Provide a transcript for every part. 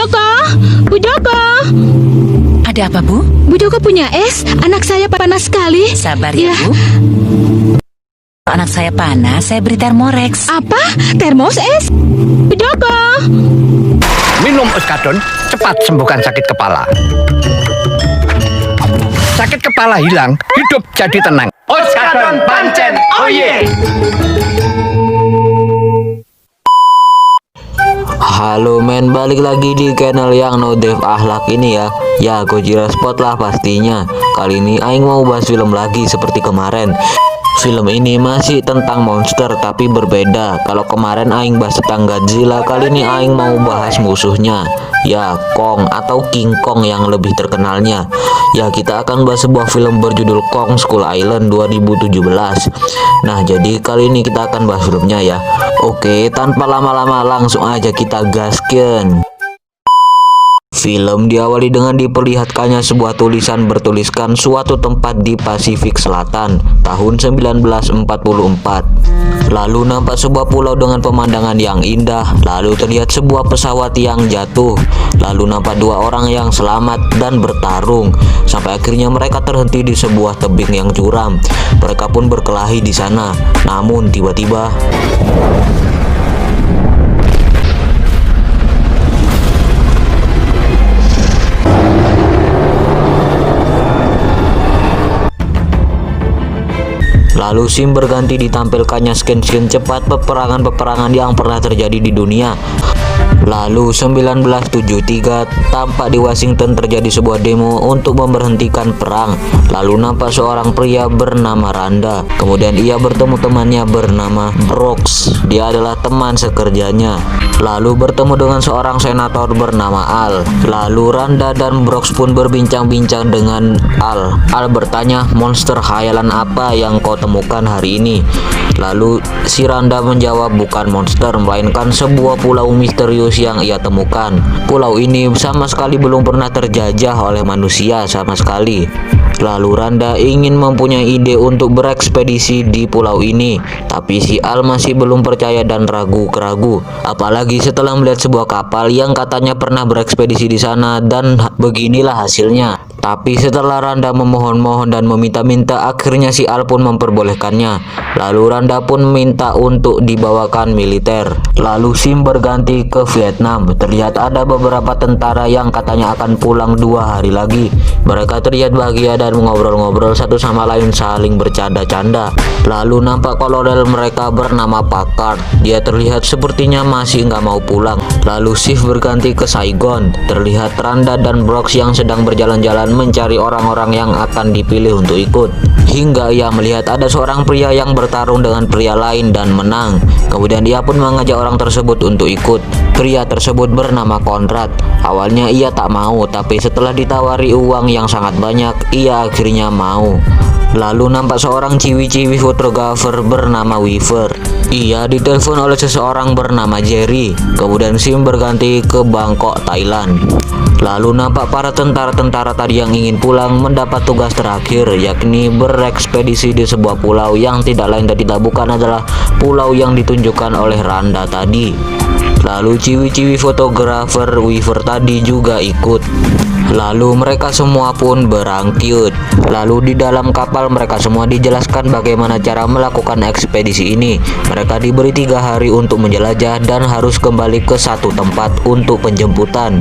Joko, Bu Joko. Ada apa, Bu? Bu Joko punya es. Anak saya panas sekali. Sabar ya, Ya. Bu. Anak saya panas, saya beri Thermorex. Apa? Termos es? Bu Joko. Minum Oskadon, cepat sembuhkan sakit kepala. Sakit kepala hilang, hidup jadi tenang. Oskadon pancen, oh yeah. Halo men, balik lagi di channel yang no dev ahlak ini ya. Ya, Gojira Spot lah pastinya. Kali ini Aing mau bahas film lagi seperti kemarin. Film ini masih tentang monster tapi berbeda. Kalau kemarin Aing bahas tentang Godzilla, kali ini Aing mau bahas musuhnya. Ya, Kong atau King Kong yang lebih terkenalnya. Ya, kita akan bahas sebuah film berjudul Kong Skull Island 2017. Nah, jadi kali ini kita akan bahas filmnya ya. Oke, tanpa lama-lama langsung aja kita gaskeun. Film diawali dengan diperlihatkannya sebuah tulisan bertuliskan suatu tempat di Pasifik Selatan tahun 1944. Lalu nampak sebuah pulau dengan pemandangan yang indah. Lalu terlihat sebuah pesawat yang jatuh. Lalu nampak dua orang yang selamat dan bertarung. Sampai akhirnya mereka terhenti di sebuah tebing yang curam. Mereka pun berkelahi di sana. Namun tiba-tiba lalu scene berganti ditampilkannya scan-scan cepat peperangan-peperangan yang pernah terjadi di dunia. Lalu 1973 tampak di Washington terjadi sebuah demo untuk memberhentikan perang. Lalu nampak seorang pria bernama Randa. Kemudian ia bertemu temannya bernama Brooks. Dia adalah teman sekerjanya. Lalu bertemu dengan seorang senator bernama Al. Lalu Randa dan Brooks pun berbincang-bincang dengan Al. Al bertanya, monster khayalan apa yang kau temukan hari ini? Lalu si Randa menjawab, bukan monster melainkan sebuah pulau misterius yang ia temukan. Pulau ini sama sekali belum pernah terjajah oleh manusia sama sekali. Lalu Randa ingin mempunyai ide untuk berekspedisi di pulau ini, tapi si Al masih belum percaya dan ragu-ragu. Apalagi setelah melihat sebuah kapal yang katanya pernah berekspedisi di sana dan beginilah hasilnya. Tapi setelah Randa memohon-mohon dan meminta-minta, akhirnya si Al pun memperbolehkannya. Lalu Randa pun minta untuk dibawakan militer. Lalu scene berganti ke Vietnam. Terlihat ada beberapa tentara yang katanya akan pulang 2 hari lagi. Mereka terlihat bahagia dan mengobrol-ngobrol satu sama lain saling bercanda-canda. Lalu nampak kolonel mereka bernama Packard. Dia terlihat sepertinya masih nggak mau pulang. Lalu shift berganti ke Saigon. Terlihat Randa dan Brooks yang sedang berjalan-jalan mencari orang-orang yang akan dipilih untuk ikut. Hingga ia melihat ada seorang pria yang bertarung dengan pria lain dan menang. Kemudian ia pun mengajak orang tersebut untuk ikut. Pria tersebut bernama Conrad. Awalnya ia tak mau, tapi setelah ditawari uang yang sangat banyak, ia akhirnya mau. Lalu nampak seorang ciwi-ciwi fotografer bernama Weaver. Ia ditelepon oleh seseorang bernama Jerry. Kemudian scene berganti ke Bangkok, Thailand. Lalu nampak para tentara-tentara tadi yang ingin pulang mendapat tugas terakhir, yakni berekspedisi di sebuah pulau yang tidak lain dan tidak bukan adalah pulau yang ditunjukkan oleh Randa tadi. Lalu ciwi-ciwi fotografer Weaver tadi juga ikut. Lalu mereka semua pun berangkut. Lalu di dalam kapal mereka semua dijelaskan bagaimana cara melakukan ekspedisi ini. Mereka diberi 3 hari untuk menjelajah dan harus kembali ke satu tempat untuk penjemputan.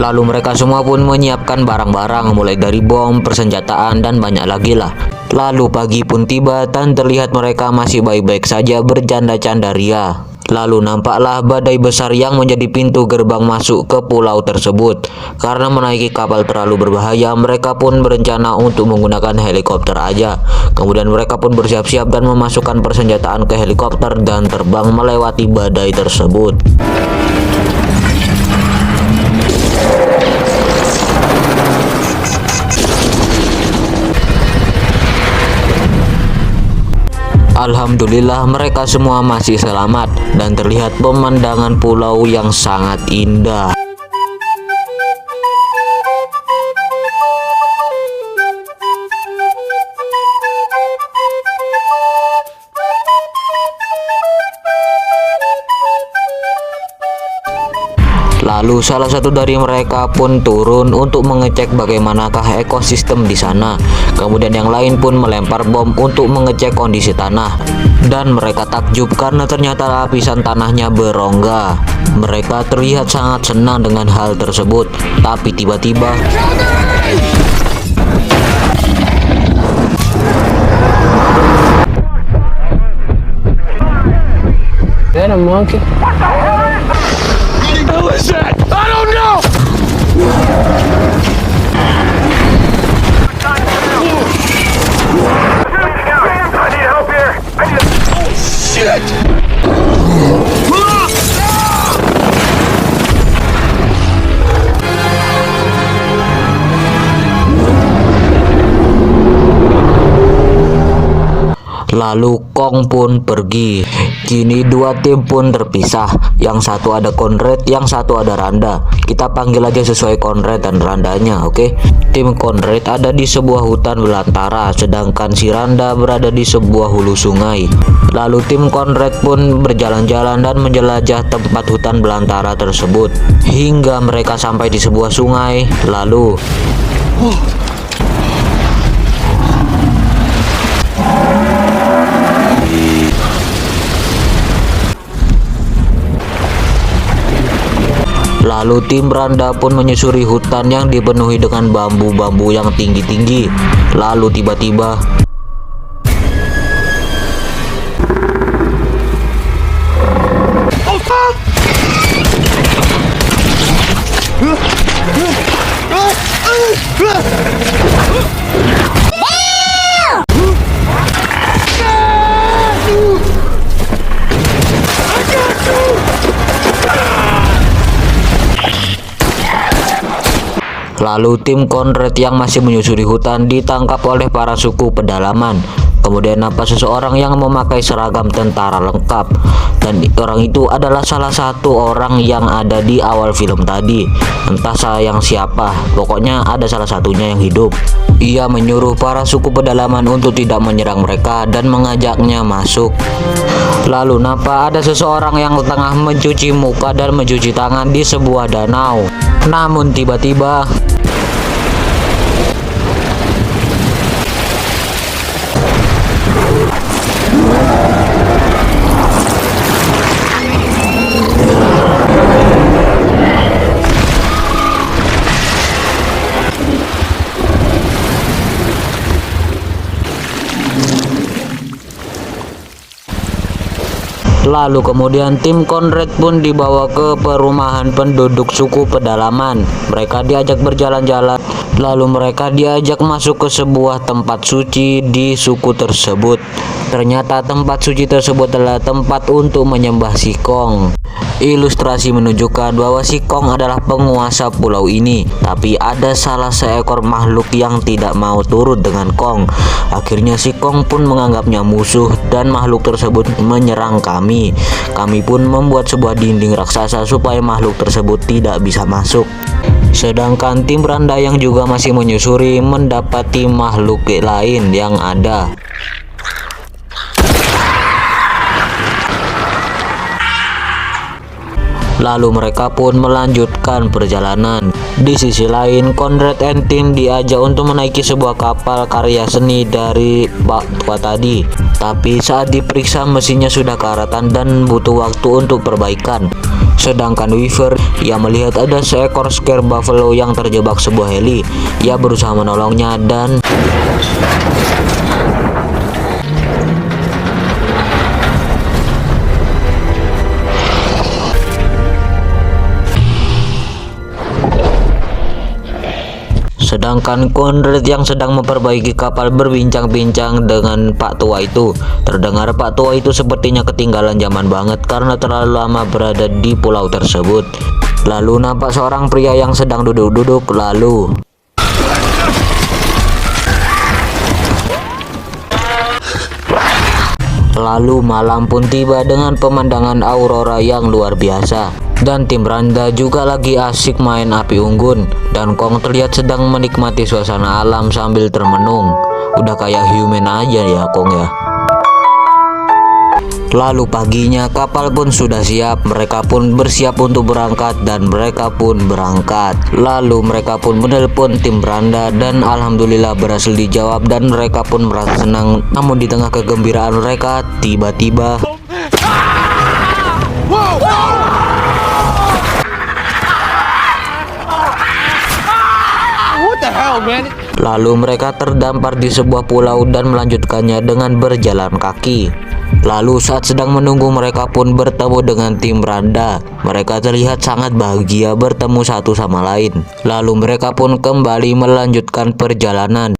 Lalu mereka semua pun menyiapkan barang-barang mulai dari bom, persenjataan dan banyak lagi lah. Lalu pagi pun tiba dan terlihat mereka masih baik-baik saja bercanda-canda ria. Lalu nampaklah badai besar yang menjadi pintu gerbang masuk ke pulau tersebut. Karena menaiki kapal terlalu berbahaya, mereka pun berencana untuk menggunakan helikopter aja. Kemudian mereka pun bersiap-siap dan memasukkan persenjataan ke helikopter dan terbang melewati badai tersebut. Alhamdulillah mereka semua masih selamat dan terlihat pemandangan pulau yang sangat indah. Lalu salah satu dari mereka pun turun untuk mengecek bagaimanakah ekosistem di sana. Kemudian yang lain pun melempar bom untuk mengecek kondisi tanah. Dan mereka takjub karena ternyata lapisan tanahnya berongga. Mereka terlihat sangat senang dengan hal tersebut. Tapi tiba-tiba lalu Kong pun pergi. Kini dua tim pun terpisah. Yang satu ada Conrad, yang satu ada Randa. Kita panggil aja sesuai Conrad dan Randanya, oke? Tim Conrad ada di sebuah hutan belantara, sedangkan si Randa berada di sebuah hulu sungai. Lalu tim Conrad pun berjalan-jalan dan menjelajah tempat hutan belantara tersebut hingga mereka sampai di sebuah sungai. Lalu tim Randa pun menyusuri hutan yang dipenuhi dengan bambu-bambu yang tinggi-tinggi. Lalu tiba-tiba tim Conrad yang masih menyusuri hutan ditangkap oleh para suku pedalaman. Kemudian nampak seseorang yang memakai seragam tentara lengkap, dan orang itu adalah salah satu orang yang ada di awal film tadi. Entah sayang siapa, pokoknya ada salah satunya yang hidup. Ia menyuruh para suku pedalaman untuk tidak menyerang mereka dan mengajaknya masuk. Lalu nampak ada seseorang yang tengah mencuci muka dan mencuci tangan di sebuah danau. Namun tiba-tiba kemudian tim Conrad pun dibawa ke perumahan penduduk suku pedalaman. Mereka diajak berjalan-jalan. Lalu mereka diajak masuk ke sebuah tempat suci di suku tersebut. Ternyata tempat suci tersebut adalah tempat untuk menyembah si Kong. Ilustrasi menunjukkan bahwa si Kong adalah penguasa pulau ini, tapi ada salah seekor makhluk yang tidak mau turut dengan Kong. Akhirnya si Kong pun menganggapnya musuh dan makhluk tersebut menyerang kami. Kami pun membuat sebuah dinding raksasa supaya makhluk tersebut tidak bisa masuk. Sedangkan tim Randa yang juga masih menyusuri mendapati makhluk lain yang ada. Lalu mereka pun melanjutkan perjalanan. Di sisi lain, Conrad and tim diajak untuk menaiki sebuah kapal karya seni dari Pak Tua tadi. Tapi saat diperiksa mesinnya sudah karatan dan butuh waktu untuk perbaikan. Sedangkan Weaver, ia melihat ada seekor scare buffalo yang terjebak sebuah heli. Ia berusaha menolongnya dan sedangkan Conrad yang sedang memperbaiki kapal berbincang-bincang dengan Pak Tua itu. Terdengar Pak Tua itu sepertinya ketinggalan zaman banget karena terlalu lama berada di pulau tersebut. Lalu nampak seorang pria yang sedang duduk-duduk. Lalu malam pun tiba dengan pemandangan aurora yang luar biasa. Dan tim Randa juga lagi asik main api unggun. Dan Kong terlihat sedang menikmati suasana alam sambil termenung. Udah kayak human aja ya Kong ya. Lalu paginya kapal pun sudah siap, mereka pun bersiap untuk berangkat dan mereka pun berangkat. Lalu mereka pun menelpon tim beranda dan alhamdulillah berhasil dijawab dan mereka pun merasa senang. Namun di tengah kegembiraan mereka, tiba-tiba lalu mereka terdampar di sebuah pulau dan melanjutkannya dengan berjalan kaki. Lalu saat sedang menunggu mereka pun bertemu dengan tim beranda. Mereka terlihat sangat bahagia bertemu satu sama lain. Lalu mereka pun kembali melanjutkan perjalanan.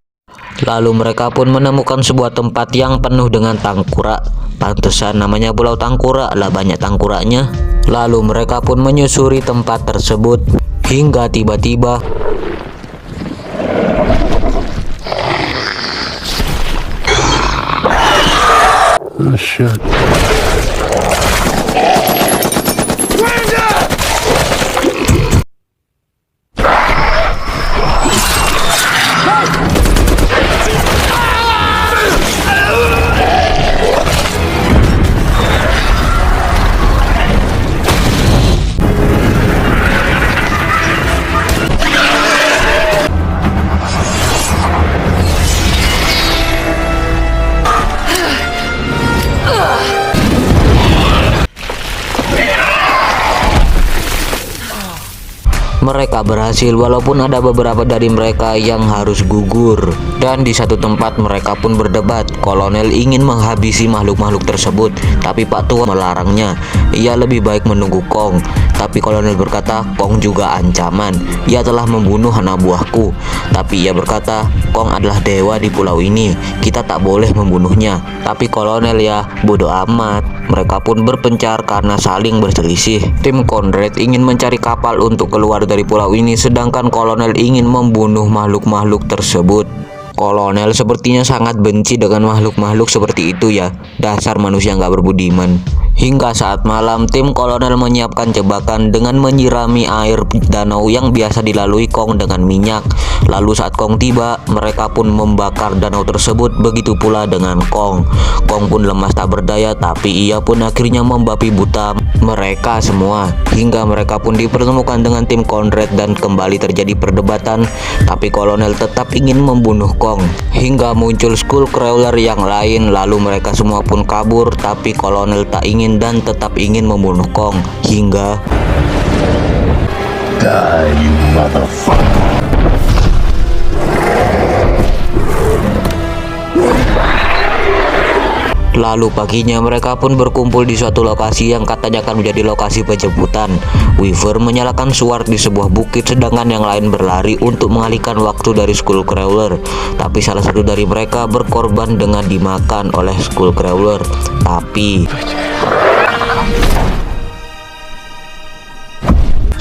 Lalu mereka pun menemukan sebuah tempat yang penuh dengan tangkura. Pantesan namanya Pulau Tangkura, lah banyak tangkuraknya. Lalu mereka pun menyusuri tempat tersebut hingga tiba-tiba mereka berhasil walaupun ada beberapa dari mereka yang harus gugur. Dan di satu tempat mereka pun berdebat. Kolonel ingin menghabisi makhluk-makhluk tersebut, tapi Pak Tua melarangnya. Ia lebih baik menunggu Kong. Tapi Kolonel berkata Kong juga ancaman. Ia telah membunuh anak buahku. Tapi ia berkata Kong adalah dewa di pulau ini, kita tak boleh membunuhnya. Tapi Kolonel ya bodoh amat. Mereka pun berpencar karena saling berselisih. Tim Conrad ingin mencari kapal untuk keluar dari pulau ini, sedangkan Kolonel ingin membunuh makhluk-makhluk tersebut. Kolonel sepertinya sangat benci dengan makhluk-makhluk seperti itu ya. Dasar manusia nggak berbudiman. Hingga saat malam, tim Kolonel menyiapkan jebakan dengan menyirami air danau yang biasa dilalui Kong dengan minyak. Lalu saat Kong tiba, mereka pun membakar danau tersebut, begitu pula dengan Kong. Kong pun lemas tak berdaya, tapi ia pun akhirnya membabi buta mereka semua. Hingga mereka pun dipertemukan dengan tim Conrad dan kembali terjadi perdebatan. Tapi Kolonel tetap ingin membunuh Kong. Hingga muncul Skullcrawler yang lain, lalu mereka semua pun kabur. Tapi Kolonel tak ingin dan tetap ingin membunuh Kong. Hingga Die, you motherfucker. lalu paginya mereka pun berkumpul di suatu lokasi yang katanya akan menjadi lokasi penjemputan. Weaver menyalakan suar di sebuah bukit, sedangkan yang lain berlari untuk mengalihkan waktu dari Skullcrawler. Tapi salah satu dari mereka berkorban dengan dimakan oleh Skullcrawler. Tapi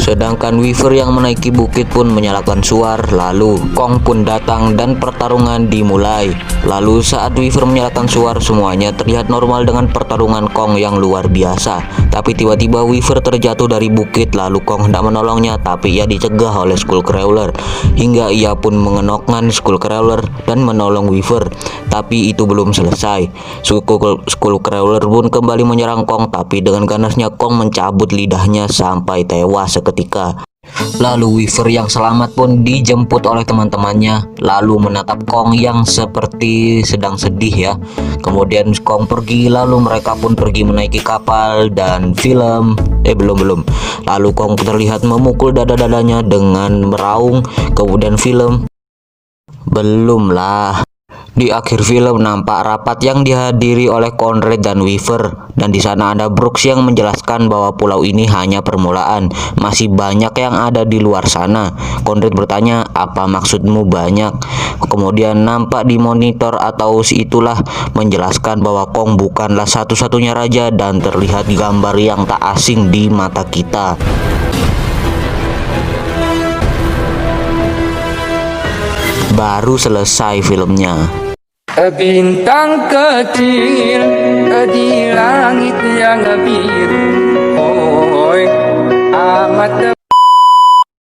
sedangkan Weaver yang menaiki bukit pun menyalakan suar. Lalu Kong pun datang dan pertarungan dimulai. Lalu saat Weaver menyalakan suar, semuanya terlihat normal dengan pertarungan Kong yang luar biasa. Tapi tiba-tiba Weaver terjatuh dari bukit. Lalu Kong hendak menolongnya, tapi ia dicegah oleh Skullcrawler. Hingga ia pun mengenokkan Skullcrawler dan menolong Weaver. Tapi itu belum selesai. Skullcrawler pun kembali menyerang Kong, tapi dengan ganasnya Kong mencabut lidahnya sampai tewas seketika. Lalu Weaver yang selamat pun dijemput oleh teman-temannya, lalu menatap Kong yang seperti sedang sedih ya. Kemudian Kong pergi, lalu mereka pun pergi menaiki kapal dan film. Belum. Lalu Kong terlihat memukul dada-dadanya dengan meraung. Kemudian film. Belum lah. Di akhir film nampak rapat yang dihadiri oleh Conrad dan Weaver, dan di sana ada Brooks yang menjelaskan bahwa pulau ini hanya permulaan, masih banyak yang ada di luar sana. Conrad bertanya, apa maksudmu banyak? Kemudian nampak di monitor atau si itulah menjelaskan bahwa Kong bukanlah satu-satunya raja, dan terlihat gambar yang tak asing di mata kita. Baru selesai filmnya. Bintang kecil di langit yang biru, amat